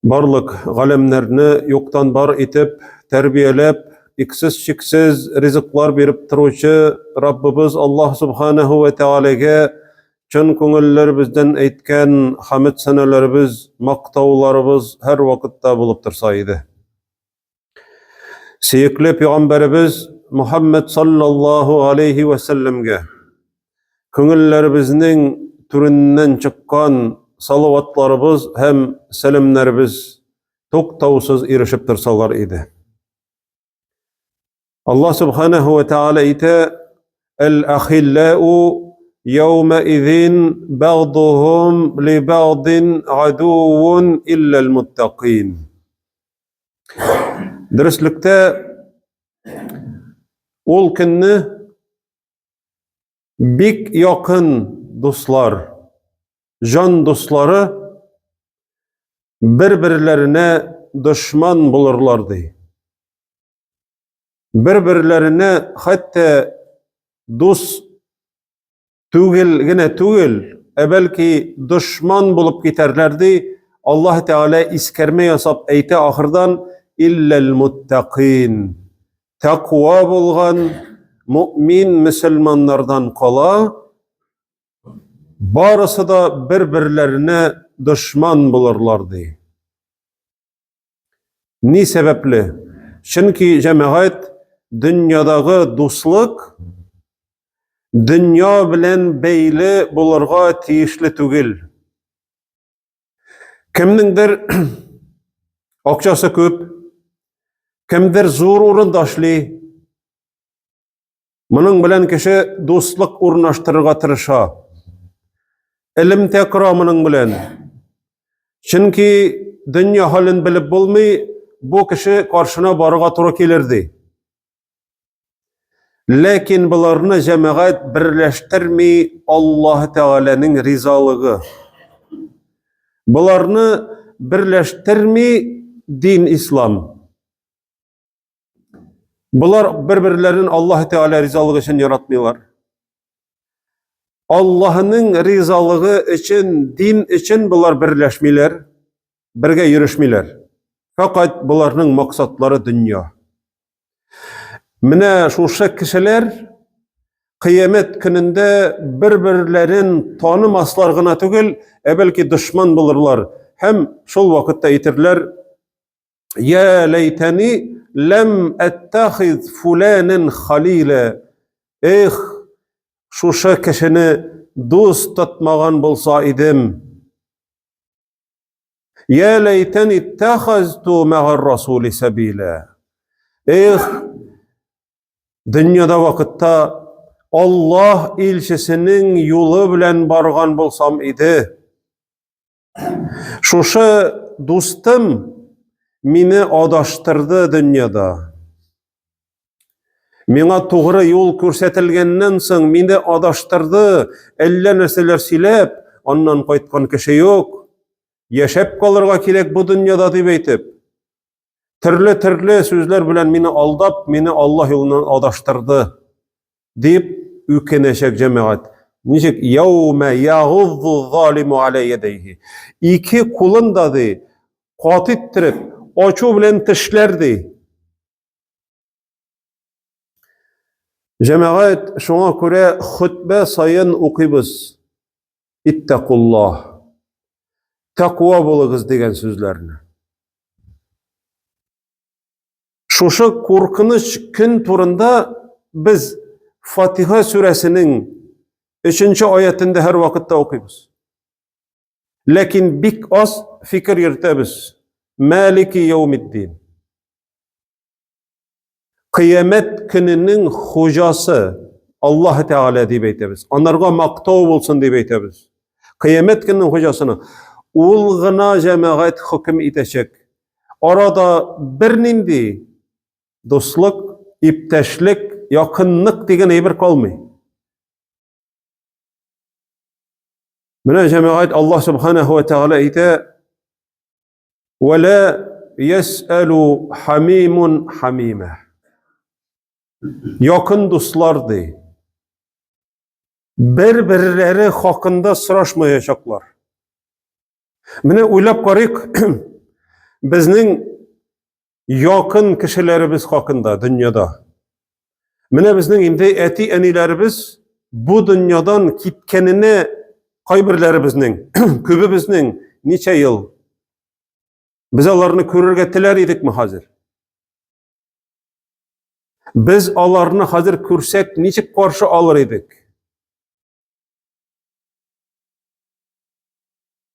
Барлык галемнәрне юктан бар итеп, тәрбияләп, иксез чиксез ризыклар биреп торучы Раббыбыз Аллаһ Субханаһу ва Таалагә чын күңелләребездән әйткән хәмд сәнәләребез, мактауларыбыз һәр вакытта булып торса иде. Сөекле Пәйгамбәребез Мухаммад саллаллаһу алейхи ва сәлләмгә күңелләребезнең түреннән чыккан салаватларыбыз һәм сәламнәребез туктаусыз ирешеп торсалар иде. Аллаһ Субханаһу ва Тааля әйтә: "Әл-ахиллау йаумаизин баъдуһум ли-баъдин адуун илля аль-муттақин." Дөреслектә ул көнне бик якын дуслар, жан дуслары бер-берләренә дошман булырлар ди. Бер-берләренә хәтта дус түгел генә түгел, бәлки дошман булып китәрләр ди. Аллаһ Тааля искәрмә ясап әйтә ахырдан: "Илля аль-муттақин." Тақва булган муъмин мөселманнардан кала, барысы да бер-берләренә дошман булырлар ди. Ни сәбәпле? Чөнки җәмәгать дөньядагы дуслык дөнья белән бәйле булырга тиешле түгел. Кемнеңдер акчасы күп, кемдер зур урында эшли. Моның белән кеше дуслык урнаштырырга тырыша. Илем тәкъра моның белән. Чөнки дөнья хәлен белеп булмый, бу кеше каршына барырга туры килер ди. Ләкин буларны җәмәгать берләштерми Аллаһ Тааляның ризалыгы. Буларны берләштерми дин ислам. Булар бер-берләрен Аллаһ Тааля ризалыгы өчен яратмыйлар. Аллаһның ризалыгы өчен, дин өчен булар берләшмиләр, бергә йөрешмиләр. Фақат буларның максатлары дөнья. Менә шушы кешеләр кыямәт көнендә бер-берләрен танымаслар гына түгел, бәлки дошман булырлар. Һәм шул вакытта әйтерләр: "Я лайтани лам аттахиз фуланан халила." Эх, шушы кешене дус тотмаган булса идем. "Я лайтани аттахазту мага расули сабила." Эх, дөньяда вакытта Аллаһ илчесенең юлы белән барган булсам иде. Шушы дустым мине адаштырды дөньяда. Миңа тугры юл күрсәтелгәннән соң мине адаштырды, әллә нәрсәләр сөйләп, аннан кайткан кеше юк. Яшәп калырга кирәк бу дөньяда дип әйтеп. Төрле сүзләр белән мине алдап, мине Аллаһ юлыннан адаштырды дип үкенәчәк җәмәгать. Ничек? "Яума ягъузу залиму аля ядайhi." Ике кулын да ди, кат иттереп, ачу белән тешләр ди. Җәмәгать, шуңа күрә хутбә сайын укыйбыз: "Иттақуллаһ." Тақва булыгыз дигән сүзләрне. Шушы куркыныч көн турында без Фатиха сүрәсенең 3-нче аятында һәр вакытта укыйбыз. Ләкин бик аз фикер йөртәбез. Малики яумиддин. Кыямәт көненең хуҗасы Аллаһ Тааля дип әйтәбез. Анарга мактау булсын дип әйтәбез. Кыямәт көненең хуҗасына ул гына җәмәгать хөкем итәчәк. Арада бернинди дуслык, иптәшлек, якынлык дигән әйбер калмый. Менә җәмәгать Аллаһ Субханаһу ва Тааля әйтә: "Вала ясалу хамимун хамима." Якын дуслар ди. Бер-берләре хакында сорашмаячаклар. Менә уйлап карыйк, bizning yakın kişilerimiz hakkında dünyada. Mine bizning indi eti enilerimiz bu dünyadan kitkenine kaybirlerimizning, köbü bizning neçe yıl biz alarını körürge tiler idik mi hazır? Biz alarını hazır kürsek niçik karşı alır idik?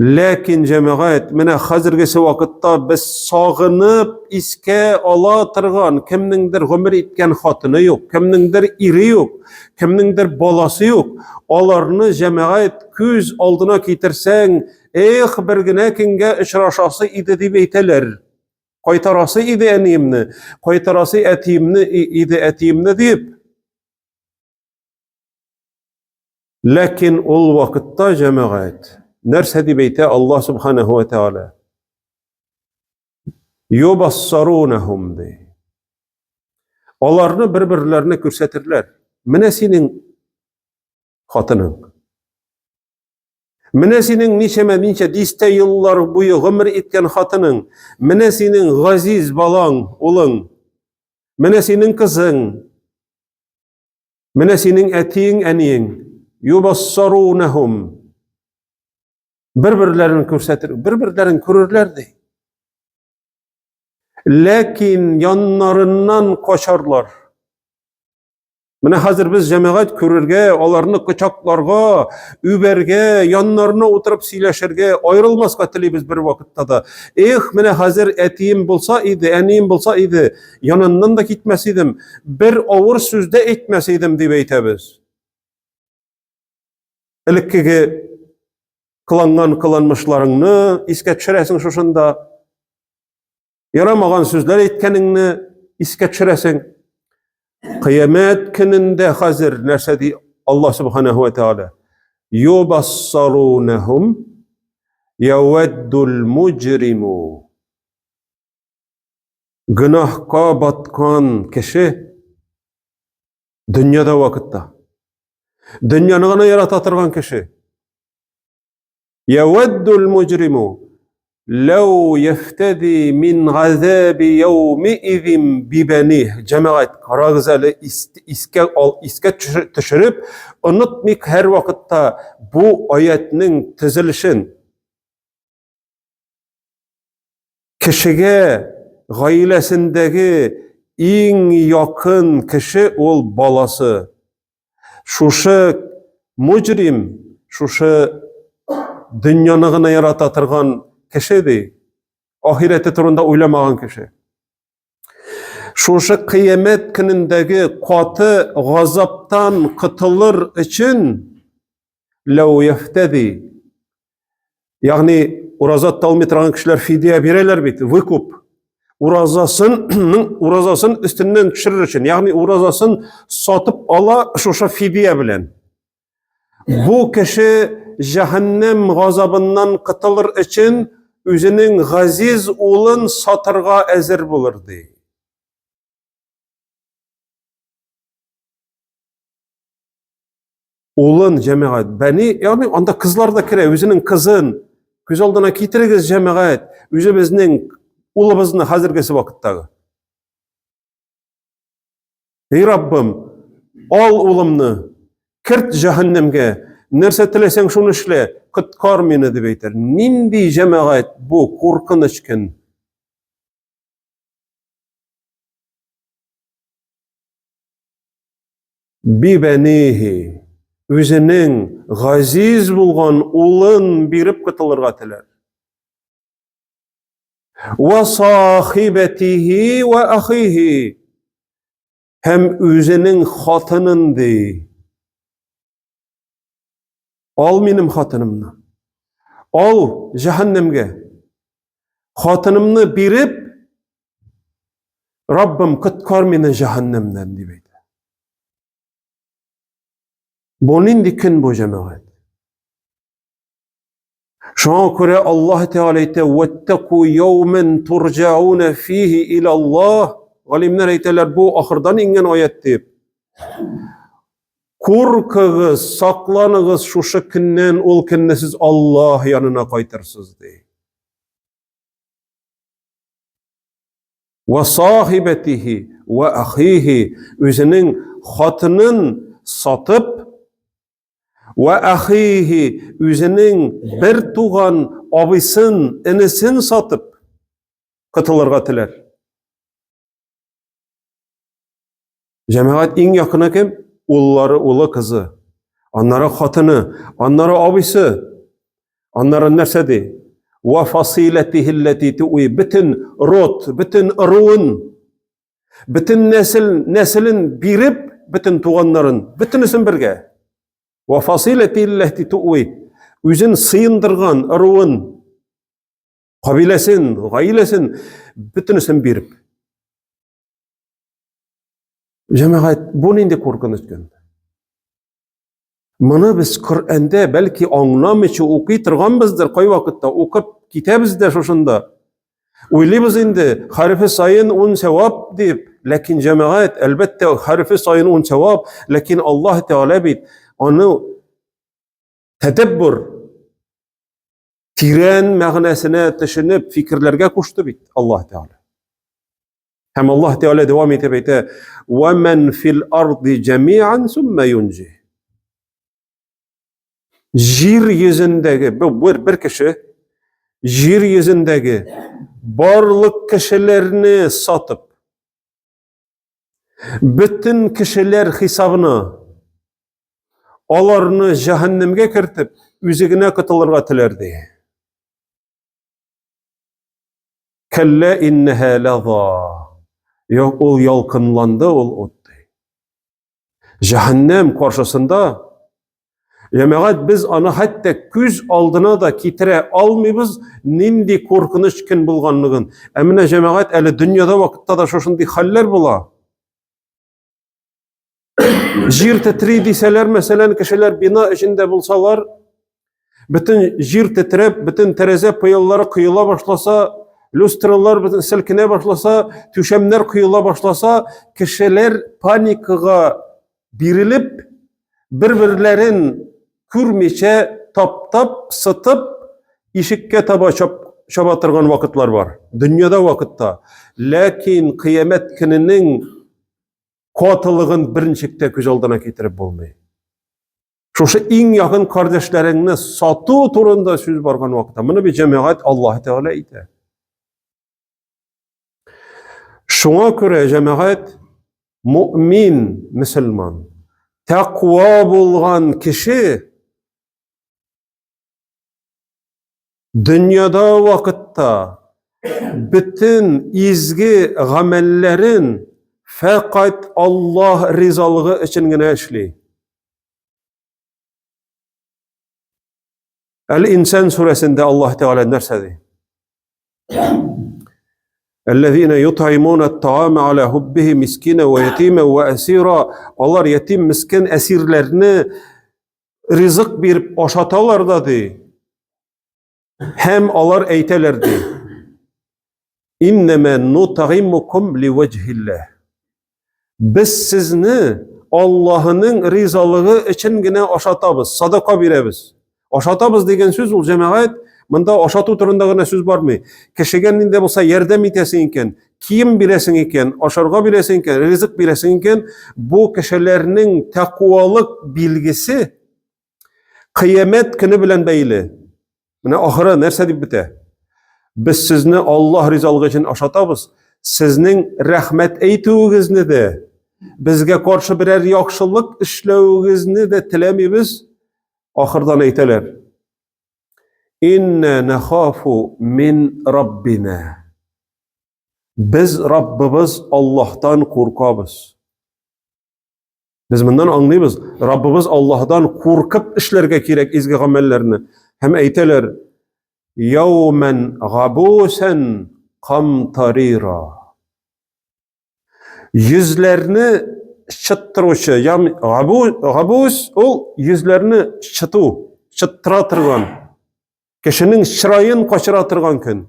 Lakin cemaat, mine hazırgisi vakitta biz sağınıp iske ala tırgan, kimningdir gümür itken hatını yok, kimningdir iri yok, kimningdir balası yok. Alarını cemaat küz aldına kitirsen, bir güne kinge işraşası idi deyip eyteler. Kaytarası idi eniyimni, kaytarası etiyimni deyip. Lakin ol vakitta cemaat, nerse dibeyte Allah subhanahu ve teala yubassarunahum de. Onlarını birbirlerine körsetirler. Mine senin hatının. Mine senin niçe diste yıllar boyu ömür etken hatının. Mine senin gaziz balan olun. Mine senin kızın. Mine senin etiyin eniyin. Yubassarunahum. Birbirlerini körsetir, birbirlerini körürlerdi. Lakin yanlarından koşarlar. Mine hazır biz cemaat körürge, onlarını kıçaklarga, überge, yanlarına oturup sileşirge, ayrılmazga tilibiz bir vakitta da. Mine hazır etiyim bulsa idi, eniyim bulsa idi, yanından da gitmesiydim, bir avur sözde etmesiydim diye beytebiz. İlikkigi kılanmışlarını iske çiresin şuşunda. Yaramagan sözler etkenini iske çiresin. Kıyamet gününde hazır nerse di Allah subhanahu ve teala. Yubassarunahum yaveddul mucrimu. Günahka batkan kişi dünyada vakitta. Dünyanı yaratatırgan kişi. Yaveddul mucrimu لو يفتدي من عذاب يومئذ ببنيه. Cemaat karagızalı iske düşürüp unutmayık her vakitte bu ayetinin tizilişin kişiye gailesindeki en yakın kişi ol balası. Şuşu mucrim, şuşu dünyanı yaratatırgan kişiydi. Ahireti turunda oylamagan kişi. Şuşu kıyamet günündeki katı gazaptan kıtılır için lev yeftedi. Yani urazat talmitiran kişiler fidye bireler biti. Vıkup. Urazasın üstünden düşürür için. Yani urazasın satıp ala şuşu fidye bilen. Bu kişi cehennem gazabından kıtılır için özünün gaziz olun satırga ezir bulurdu. Olun cemaat. Beni, yani onda kızlar da kire, özünün kızın, göz aldına kitirigiz cemaat, özü bizning ulubuzun hazırgısı vakittağı. Ey Rabbim, al ulumni, kirt cehennemge, nerse tilesen şunu işle, kıtkar meni deb eyter. Nindi cemaat bu korkunç gün. Bibenihi, özünün gaziz bulgan ulun birip kıtılırga tiler. Ve sahibetihi ve ahihi, hem özünün hatınındı. Al benim hatınımni. Al cehennemge. Hatınımni birip Rabbim kıtkar meni cehennemden dibeydi. Bunun dikin bu cemaat. Şuna göre Allah Teala ite vetteku yevmen turcaun fihi ilallah. Galimler eyteler bu ahırdan ingen ayet deyip. Korkağız, saklanığız şuşu günden, ol günde siz Allah yanına kaytırsız dey. ve sahibetihi ve ahihi, özünün hatının satıp ve ahihi, özünün bir tuğan abisın, inisin satıp kıtılırga tiler. Cemaat en yakını kim? Ulları, ulu kızı. Onlara hatını, onlara abisi, onlara nersedi? Ve fasiletihi tu'i, bütün rot, bütün ırığın, bütün neslin birip, bütün tuğanların, bütün isim birge. Ve fasiletihi tu'i, özün sıyındırgan ırığın, kabilesin, gailesin, bütün isim birip. Cemaat, bu neydi korkunç gün? Bunu biz Kur'an'da belki anlamışı okuyturganbızdır, koy vakitte okup kitabızda şoşunda. Uylibız indi, harfi sayın 10 sevap deyip, lakin cemaat elbette harfi sayın 10 sevap, lakin Allah Teala bit, onu tedebbür, tiren mağnasına düşünüp fikirlerge kuştu bit Allah Teala. Hem Allah Teala devam edip ete, وَمَنْ فِي الْأَرْضِ جَمِيعًا ثُمَّ يُنْجِهِ. Yeryüzündeki bir kişi, yeryüzündeki barlık kişilerini satıp, bütün kişiler hesabını, onlarını cehennemge kirtip, üzerine kıtılırga tilerdi. Kelle inneha laza. Yok, ol yalkınlandı, ol ottu. Cehennem karşısında, cemaat biz ana hatta küz aldına da kitire almıyız, nindi korkunç gün bulganlığın. Emine cemaat eli dünyada vakitte da şoşundi haller bula. Jir titri deseler mesela kişiler bina içinde bulsalar, bütün jir titrep, bütün tereze pıyılları kıyıla başlasa, lustralar bütün silkine başlasa, tüşemler kıyıla başlasa, kişiler panikıga birilip, birbirlerin kürmeçe tap sıtıp, işikke taba çabatırgan vakitler var. Dünyada vakitte. Lakin kıyamet gününün katılığın birinçikte göz aldına getirip bulmayı. Şoşu en yakın kardeşlerini satı turunda söz bargan vakitte. Bunu bir cemaat Allah Teala ite. Şuna göre cemaat mümin, Müslüman, takva bulgan kişi dünyada vakitte bütün izgi amellerin fakat Allah rizalığı için gene işli. El-İnsan suresinde Allah Teala nersedi? اَلَّذ۪ينَ يُطْعِمُونَ الطَّعَامَ عَلَى حُبِّهِ مِسْكِينَ وَيَت۪يمَ وَأَس۪يرًا. Allah yetim miskin esirlerini rızık bir aşatalardadı. Hem Allah eytelerdi. اِنَّمَا نُطْعِمُكُمْ لِوَجْهِ اللّٰهِ. Biz sizni Allah'ın rizalığı için yine aşatabız, sadaka birebiz. Aşatabız degen söz ol cemaat, bunda aşatı turundagına söz var mı? Keşegeninde olsa yardım itesin iken, kiyim bilesin iken, aşarga bilesin iken, rızık bilesin iken, bu kişilerinin takvalık bilgisi kıyamet günü bilen beyli. Buna ahıra nerse deyip bite. Biz sizni Allah rizalığı için aşatabız. Siznin rahmet eytuğunuzni de, bizge karşı birer yakşılık işlevinizni de tilemiyiz. Ahırdan eyteler. İnne nekhafu min Rabbina. Biz Rabbimiz Allah'tan korkabız. Biz bundan anlayız. Rabbimiz Allah'tan korkup işlerge kirek izgi amellerini. Hem eyteler. Yevmen gabusen kamtarira. Yüzlerini çıttırışı. Yani gabus ol yüzlerini çıttıratırgan. Kişinin şırayın kaçıratırgan gün.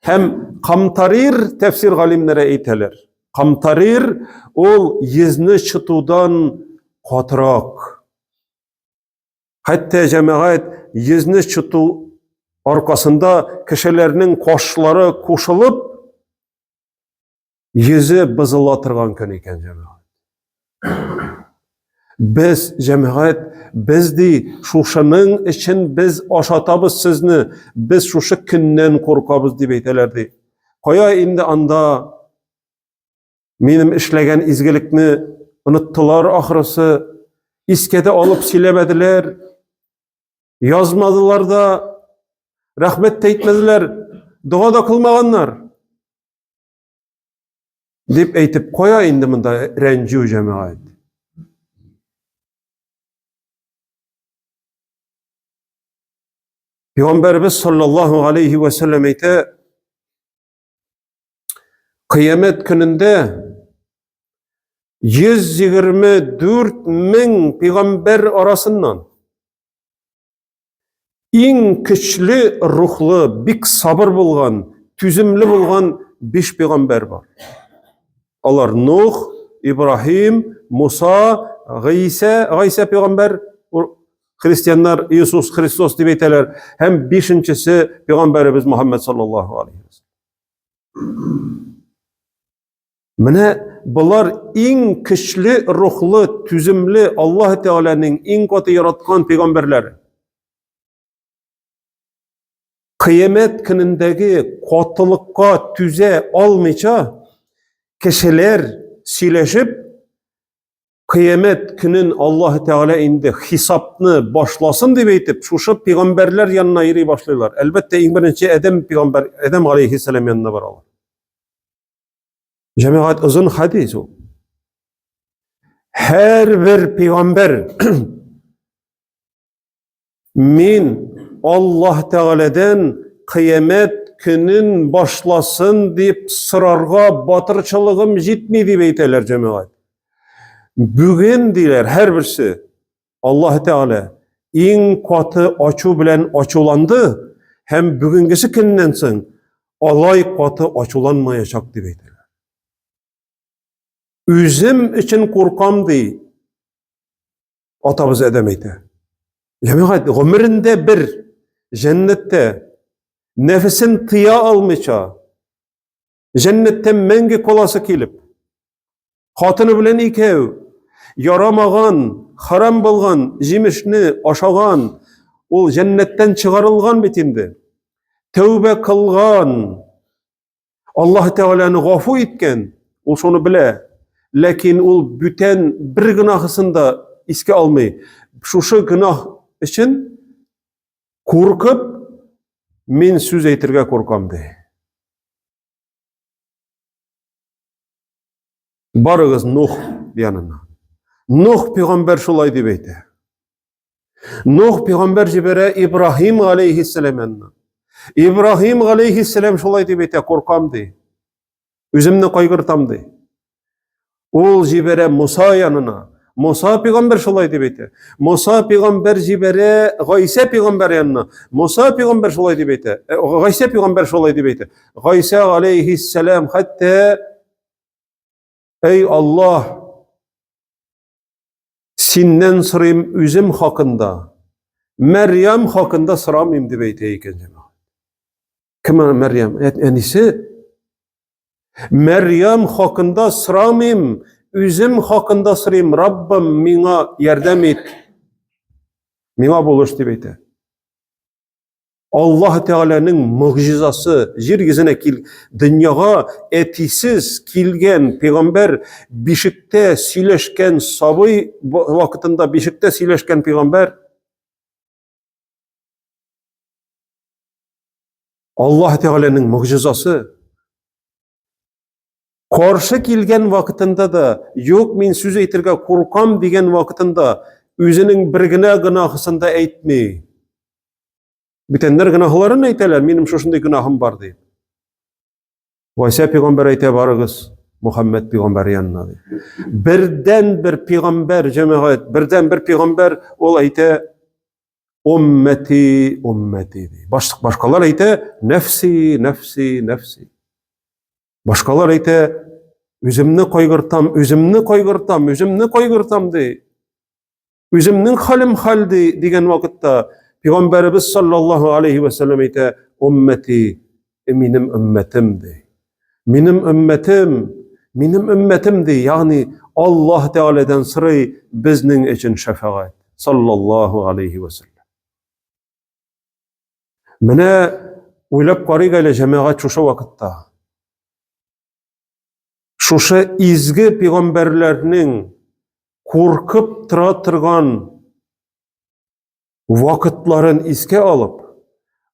Hem kamtarir tefsir galimlere eyteler. Kamtarir ol yüzünü çıtudan katırak. Hatta cemaat yüzünü çıtu arkasında kişilerinin koşları koşulup yüzü bızıla turgan kun eken cemaat. Biz cemaat, biz de şuşanın için biz aşatabız sizni, biz şuşu künden korkabız dip eytelerdi. Koya indi anda benim işlegen izgilikni unuttular ahırısı, iskede alıp silemediler, yazmadılar da, rahmet de etmediler, dua da kılmaganlar. Dip eytip koya indi mında renci cemaat. Peygamberimiz sallallahu aleyhi ve sellem eyte, kıyamet gününde 124.000 peygamber arasından en güçlü ruhlu, bik sabır bulgan, tüzümlü bulgan 5 peygamber var. Onlar Nuh, İbrahim, Musa, İsa peygamber, Hristiyanlar İsus Hristos diye eyteler. Hem 5-incisi Peygamberimiz Muhammed sallallahu aleyhi ve sellem. Mene bular en güçlü, ruhlu, tüzümlü Allah Teala'nın en katı yaratkan peygamberleri. Kıyamet günündeki katılıkka tüze almayınca kişiler sileşip kıyamet günün Allah Teala indi hesapını başlasın diye eytip şuşu peygamberler yanına yürüye başlıyorlar. Elbette en birinci Adem aleyhisselam yanına vararlar. Cemaat uzun hadis o. Her bir peygamber min Allah Teala'dan kıyamet günün başlasın deyip sırarga batırçılığım jitmey deyip eyteler cemaat. Bugün diler her birisi Allah Teala en katı açu bilen açulandı, hem bugünkisi günden soň alay katı açulanmayacak deyip eyteler. Üzüm için korkam dey atabız Adem eyte. Cemaat ömründe bir cennette nefesin tıya almayça, cennetten menge kolası kelip, hatını bilen ikev, yaramagan, haram bolgan, jimişni aşagan, ol cennetten çıkarılgan bitindi. Tövbe kılgan, Allah Teala'nı gafu etken, ol şonu bile. Lakin ol büten bir günahısını da iske almay. Şuşu günah için korkup men söz eytirge korkam de. Barıgız Nuh yanına. Nuh peygamber şolay dep eyte. Nuh peygamber jibere İbrahim aleyhisselam yanına. İbrahim aleyhisselam şolay dep eyte, korkam de. Özümni kaygırtam de. Ol jibere Musa yanına. Musa peygamber şolay dep eyte. Musa peygamber jibere Gayse peygamber yanına. Musa peygamber şolay dep eyte. Gayse peygamber şolay dep eyte. Gayse aleyhisselam hatta ey Allah, sinden sırayım üzüm hakkında, Meryem hakkında sıramayım dep eyte eken cemaat. Kim Meryem? Enisi Meryem hakkında sıramayım, üzüm hakkında sırayım, Rabbim mina yardım et, mina buluş dep eyte. Allah Teala'nın mucizası, jirgizine dünyaga etisiz kilgen peygamber, bişikte sileşken sabıy vakitinde bişikte sileşken peygamber, Allah Teala'nın mucizası, karşı kilgen vakitinde da, yok men söz eytirge korkam degen vakitinde, özünün birgine günahısında eytmey. Bitenler günahlarını eyteler, benim şuşunday günahım var deyip. Vaysa peygamber eyte barıgız, Muhammed peygamber yanına deyip. Birden bir peygamber cemaat, birden bir peygamber ol eyte, ümmeti, ümmeti deyip. Başkalar eyte, nefsi, nefsi, nefsi. Başkalar eyte, üzümni koygırtam, üzümni koygırtam, üzümni koygırtam deyip. Üzümnin halim haldi degen vakitte, Peygamberimiz sallallahu aleyhi ve sellem eyte, ümmeti, benim ümmetim de. Benim ümmetim Minim ümmetimdi, yani Allah Teala'dan sırayı bizning için şefaat. Sallallahu aleyhi ve sellem. Mene uylap qaraygayle cemaat şuşa vakıtta. Şuşa izgi peygamberlerinin korkup tıra tırgan vakıtların iske alıp,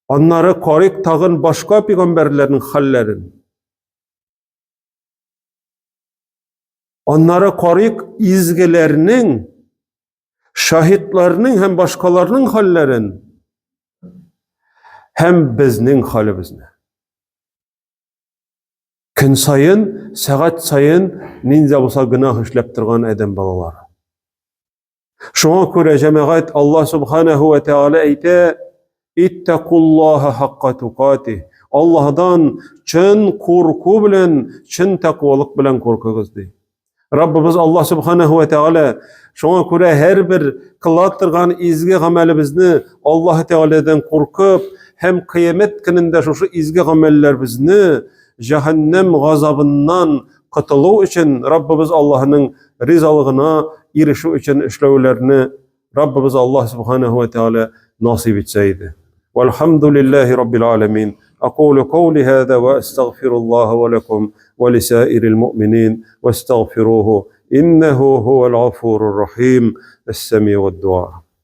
onları qarayık tağın başka peygamberlerin hallerin, onları qarayık izgilerinin, şahitlerinin hem başkalarının hallerin, hem bizning halimizni. Gün sayın, saat sayın ninja bolsa günah işlep turgan adam balalары. Şoňa köre jemaat Allah subhanahu ve taala aýta: "İttaqullaha hakka tuqatih." Allah'dan çyn korku bilen, çyn takwalyk bilen korkuňuz diýdi. Rabbimiz Allah subhanahu ve taala şoňa köre her bir kılat turgan izgi amelimizni Allah Teala'dan korkup, hem kıyamet gününde şu izgi amellerimizni cehennem gazabından qutuluw için Rabbimiz Allah'ın rizalygyna erişu için işlewlerini Rabbimiz Allah subhanahu ve taala nasip etseydi. Velhamdülillahi rabbil alamin. Aqulu qawli hada ve estağfirullah ve lekum ve lisairil mu'minin ve estağfiruhu innehu huvel gafurur rahim. Es-semi'ud du'a.